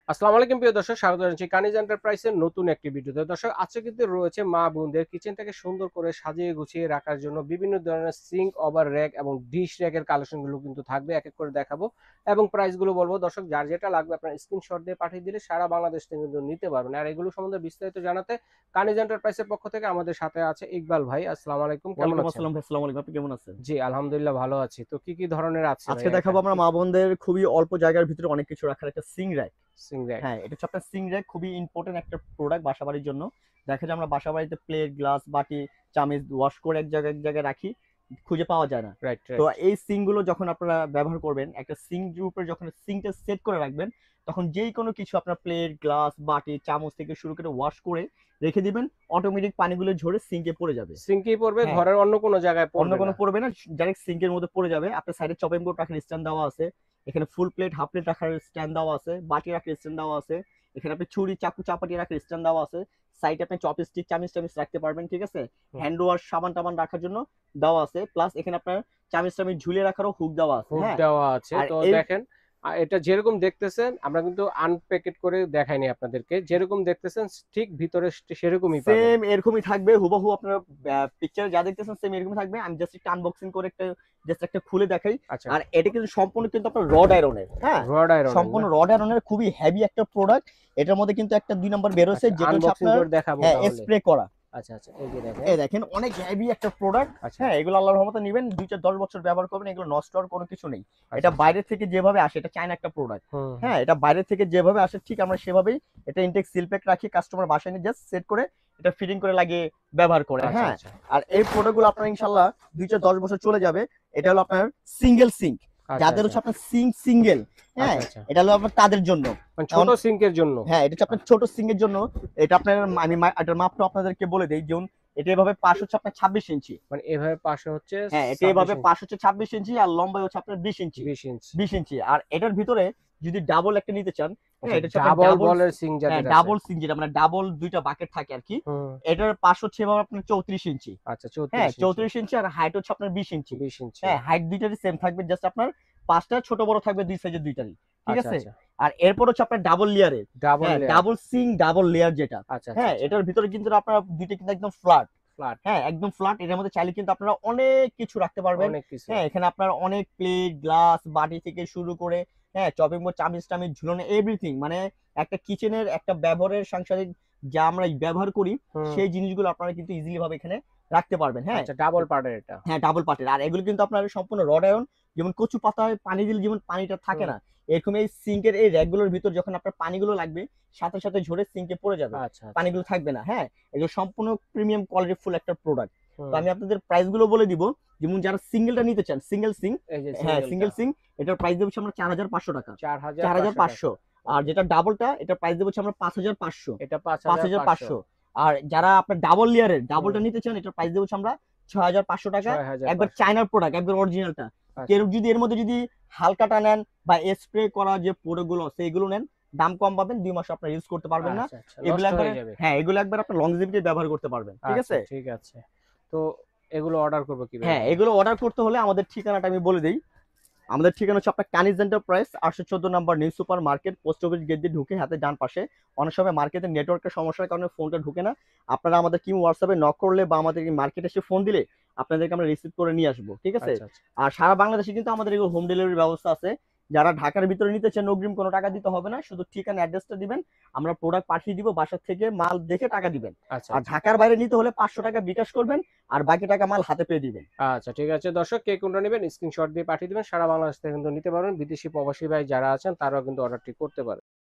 আসসালামু আলাইকুম প্রিয় দর্শক, স্বাগত জানাচ্ছি কানিজ এন্টারপ্রাইজের নতুন একটি ভিডিওতে। দর্শক, আজকে কিন্তু রয়েছে মা বোনদের কিচেনটাকে সুন্দর করে সাজিয়ে গুছিয়ে রাখার জন্য বিভিন্ন ধরনের সিঙ্ক, ওভার র্যাক এবং ডিশ র্যাকের কালেকশন গুলো কিন্তু থাকবে, এক এক করে দেখাবো এবং প্রাইস গুলো বলবো। দর্শক, যার যেটা লাগবে আপনার স্ক্রিনশট দিয়ে পাঠিয়ে দিলে সারা বাংলাদেশ থেকে কিন্তু নিতে পারবেন। আর এগুলো সম্বন্ধে বিস্তারিত জানাতে কানিজ এন্টারপ্রাইজের পক্ষ থেকে আমাদের সাথে আছে ইকবাল ভাই। আসসালামু আলাইকুম, কেমন ওয়ালাইকুম আছেন? আসসালাম ভাই, আসসালামু আলাইকুম। আপনি কেমন আছেন? জি, আলহামদুলিল্লাহ ভালো আছি। তো কি কি ধরনের আছে ভাই আজকে দেখাবো আইটেম? আমরা মা বোনদের খুবই অল্প জায়গার ভিতরে অনেক কিছু রাখার একটা সিং র‍্যাক। Sync rack. হ্যাঁ, এটা হচ্ছে আপনার সিং র‍্যাক, খুবই ইম্পর্টেন্ট একটা প্রোডাক্ট বাসাবাড়ির জন্য। দেখা যায় আমরা বাসাবাড়িতে প্লেট, গ্লাস, বাটি, চামচ ওয়াশ করে এক জায়গায় রাখি, খুঁজে পাওয়া যায় না। রাইট, তো রাইট। এই সিং গুলো যখন আপনারা ব্যবহার করবেন, একটা সিং উপরে যখন সিংটা সেট করে রাখবেন, তখন যেই কোনো কিছু আপনার প্লেট, গ্লাস, বাটি, চামচ থেকে শুরু করে ওয়াশ করে রেখে দিবেন, অটোমেটিক পানিগুলো ঝরে সিঙ্কে পড়ে যাবে। সিঙ্কেই পড়বে, হ্যাঁ, ঘরের অন্য কোনো জায়গায় অন্য পড়বে কোনো না। পড়বে না, ডাইরেক্ট সিঙ্কের মধ্যে পড়ে যাবে। আপনার সাইডে চপিং বোর্ড রাখার স্ট্যান্ড দেওয়া আছে, এখানে ফুল প্লেট, হাফ প্লেট রাখার স্ট্যান্ড দেওয়া আছে, বাটি রাখার স্ট্যান্ড দেওয়া আছে, এখানে আপনি ছুরি, চাকু, চাপাতি রাখার স্ট্যান্ড দেওয়া আছে, সাইডে আপনি চপস্টিক, চামিচ টামিচ রাখতে পারবেন, ঠিক আছে। হুম। হ্যান্ড ওয়াশ, সাবান টাবান রাখার জন্য দেওয়া আছে, প্লাস এখানে আপনার চামিচ টামিচ ঝুলিয়ে রাখারও হুক দেওয়া আছে। হুক হ্যাঁ, দেওয়া আছে। আর তো এই দেখেন, এটা যেরকম দেখতেছেন আমরা কিন্তু আনপ্যাকেট করে দেখাইনি আপনাদেরকে। যেরকম দেখতেছেন ঠিক ভিতরে সেরকমই পাবেন। সেম এরকমই থাকবে হুবহু। আপনারা পিকচারে যা দেখতেছেন সেম এরকমই থাকবে। আমি জাস্ট একটা আনবক্সিং করে একটা খুলে দেখাই। আচ্ছা, আর এটা কিন্তু সম্পূর্ণ কিন্তু আপনার রড আয়রনের, হ্যাঁ, রড আয়রনের সম্পূর্ণ না? রড আয়রনের, খুবই হেভি একটা প্রোডাক্ট। এটার মধ্যে কিন্তু একটা 2 নাম্বার বের হয়েছে, আচ্ছা, যেটা হচ্ছে আনবক্সিং আপনার করে দেখাবো হ্যাঁ তাহলে। স্প্রে করা। আচ্ছা, আচ্ছা, এই যে দেখেন। এই দেখেন, অনেক হেভি একটা প্রোডাক্ট। আচ্ছা, হ্যাঁ, এগুলো আল্লাহর রহমতে নিবেন, 2-10 বছর ব্যবহার করবেন, এগুলো নষ্ট হওয়ার কোনো কিছু নেই। আচ্ছা, এটা আচ্ছা। বাইরে থেকে যেভাবে আসে, এটা চায়না একটা প্রোডাক্ট। হুম, হুম। হ্যাঁ, এটা বাইরে থেকে যেভাবে আসে ঠিক আমরা সেভাবেই এটা ইনটেক সিল প্যাক রাখি, কাস্টমার বাসায় নিয়ে জাস্ট সেট করে এটা ফিটিং করে লাগিয়ে ব্যবহার করে। আচ্ছা, হ্যাঁ, আচ্ছা। আর এই প্রোডাক্টগুলো আপনার ইনশাআল্লাহ 2-10 বছর চলে যাবে। এটা হলো আপনার সিঙ্গেল সিঙ্ক, আচ্ছা, যাদের আচ্ছা। হচ্ছে আপনার সিঙ্ক সিঙ্গেল। হ্যাঁ, আচ্ছা, আচ্ছা। এটা হলো আপনার তাদের জন্য। মানে ছোট এখন সিঙ্কের জন্য। হ্যাঁ, এটা হচ্ছে আপনার ছোট সিঙ্কের জন্য। এটা আপনার এটার মাপটা আপনাদেরকে বলে দেই। যেমন এটা এভাবে পাশ হচ্ছে আপনার 26 ইঞ্চি। মানে এভাবে পাশে হচ্ছে হ্যাঁ, এটা 26 এভাবে ইঞ্চি, পাশ হচ্ছে 26 ইঞ্চি, আর লম্বাই হচ্ছে আপনার 20 ইঞ্চি। 20 ইঞ্চি। 20 ইঞ্চি। আর এটার ভিতরে যদি ডাবল একটা নিতে চান, হ্যাঁ, আচ্ছা, এটা হচ্ছে আপনার ডাবল ডাবল। বলের সিঙ্ক হ্যাঁ, যাদের আছে। ডাবল সিং, যেটা মানে ডাবল দুইটা বাকেট থাকে আর কি। হুম। এটার পাশ হচ্ছে এভাবে আপনার 34 ইঞ্চি। আচ্ছা, হ্যাঁ, 34 ইঞ্চি। 34 ইঞ্চি, আর হাইট হচ্ছে আপনার 20 ইঞ্চি। 20 ইঞ্চি। হ্যাঁ, হাইট দুইটারই সেম থাকবে, জাস্ট আপনার পাঁচটা ছোট বড় থাকবে, দুই সাইজের দুইটারই, ঠিক আচ্ছা, আছে। আচ্ছা। আর এরপর হচ্ছে আপনার ডাবল লেয়ারের। ডাবল হ্যাঁ, layer. Double Singh, double layer যেটা। আচ্ছা, আচ্ছা, হ্যাঁ, আচ্ছা। এটার ভিতরে কিন্তু আপনার দুইটা কিন্তু একদম ফ্ল্যাট। ফ্ল্যাট। হ্যাঁ, একদম ফ্ল্যাট। এটার মধ্যে চাইলে কিন্তু আপনারা অনেক কিছু রাখতে পারবেন। অনেক কিছু। হ্যাঁ, এখানে আপনার অনেক প্লেট, গ্লাস, বাটি থেকে শুরু করে, হ্যাঁ, চপিং বোর্ড, চামিচ টামিচ ঝুলানো, এভরিথিং, মানে একটা কিচেনের একটা ব্যবহারের সাংসারিক যা আমরা ব্যবহার করি, হুম। সেই জিনিসগুলো আপনারা কিন্তু ইজিলি ভাবে এখানে রাখতে পারবেন। হ্যাঁ, আচ্ছা, ডাবল পার্টের এটা। হ্যাঁ, ডাবল পার্টের। আর এগুলো কিন্তু আপনার সম্পূর্ণ রড আয়রন। যেমন কচু পাতায় পানি দিলে যেমন পানিটা থাকে হুম। না, এরকম এই সিঙ্কের এই র‍্যাকগুলোর ভিতর যখন আপনার পানিগুলো লাগবে, সাথে সাথে ঝরে সিঙ্কে পড়ে যাবে, আচ্ছা, আচ্ছা। পানিগুলো থাকবে না। হ্যাঁ, এগুলো সম্পূর্ণ প্রিমিয়াম কোয়ালিটি ফুল একটা প্রোডাক্ট। তো হুম। আমি আপনাদের প্রাইস গুলো বলে দিব। যেমন যারা সিঙ্গেলটা নিতে চান, সিঙ্গেল সিং, এই যে হ্যাঁ, সিঙ্গেলটা। সিঙ্গেল সিং, এটার প্রাইস দেবো আমরা 4500 টাকা। ৪,৫০০ টাকা। 4500। আর ওকে। যেটা ডাবলটা, এটার প্রাইস দেবো আমরা 5500। এটা ৫,৫০০। 5500। আর যারা আপনার ডাবল লেয়ারের হুম। ডাবলটা নিতে চান, এটার প্রাইস দেবো আমরা 6500 টাকা। একবার ৬,৫০০। চায়নার প্রোডাক্ট, একবার অরিজিনালটা। আচ্ছা। কেউ যদি এর মধ্যে যদি হালকাটা নেন বা স্প্রে করা যে প্রোডাক্ট গুলো আছে এগুলো নেন, দাম কম পাবেন, 2 মাস আপনারা ইউজ করতে পারবেন না। আচ্ছা, আচ্ছা। এগুলো নষ্ট একবার, হয়ে যাবে। হ্যাঁ, এগুলো একবার আপনার লংজিভিটি ব্যবহার করতে পারবেন, ঠিক আচ্ছা, আছে। ঠিক আছে। তো এগুলো অর্ডার করব কিভাবে হ্যাঁ, ভাই? এগুলো অর্ডার করতে হলে আমাদের ঠিকানাটা আমি বলে দেই। আমাদের ঠিকানা হচ্ছে আপনার Kaniz enterprise, 814 number new super market, post office gate দিয়ে ঢুকে হাতে ডান পাশে। অনেক সময় মার্কেটের নেটওয়ার্কের সমস্যার কারণে ফোনটা ঢুকে না। আপনারা আমাদের কি হোয়াটসঅ্যাপে নক করলে বা আমাদের মার্কেটে এসে ফোন দিলে আপনাদেরকে আমরা রিসিভ করে নিয়ে আসবো, ঠিক আছে। আচ্ছা, আচ্ছা। আর সারা বাংলাদেশে কিন্তু আমাদের এগুলো হোম ডেলিভারি ব্যবস্থা আছে। যারা ঢাকার ভিতরে নিতে চান, অগ্রিম কোনো টাকা দিতে হবে না, শুধু ঠিকানা অ্যাড্রেসটা দিবেন, আমরা প্রোডাক্ট পাঠিয়ে দিব, বাসা থেকে মাল দেখে টাকা দিবেন। আচ্ছা, আর আচ্ছা। ঢাকার বাইরে নিতে হলে 500 টাকা বিকাশ করবেন, আর বাকি টাকা মাল হাতে পেয়ে দিবেন। আচ্ছা, ঠিক আছে দর্শক, কে কোনটা নেবেন স্ক্রিনশট দিয়ে পাঠিয়ে দিবেন। সারা বাংলাদেশ থেকে কিন্তু নিতে পারবেন। বিদেশি প্রবাসী ভাই যারা আছেন তারাও কিন্তু অর্ডারটি করতে পারেন।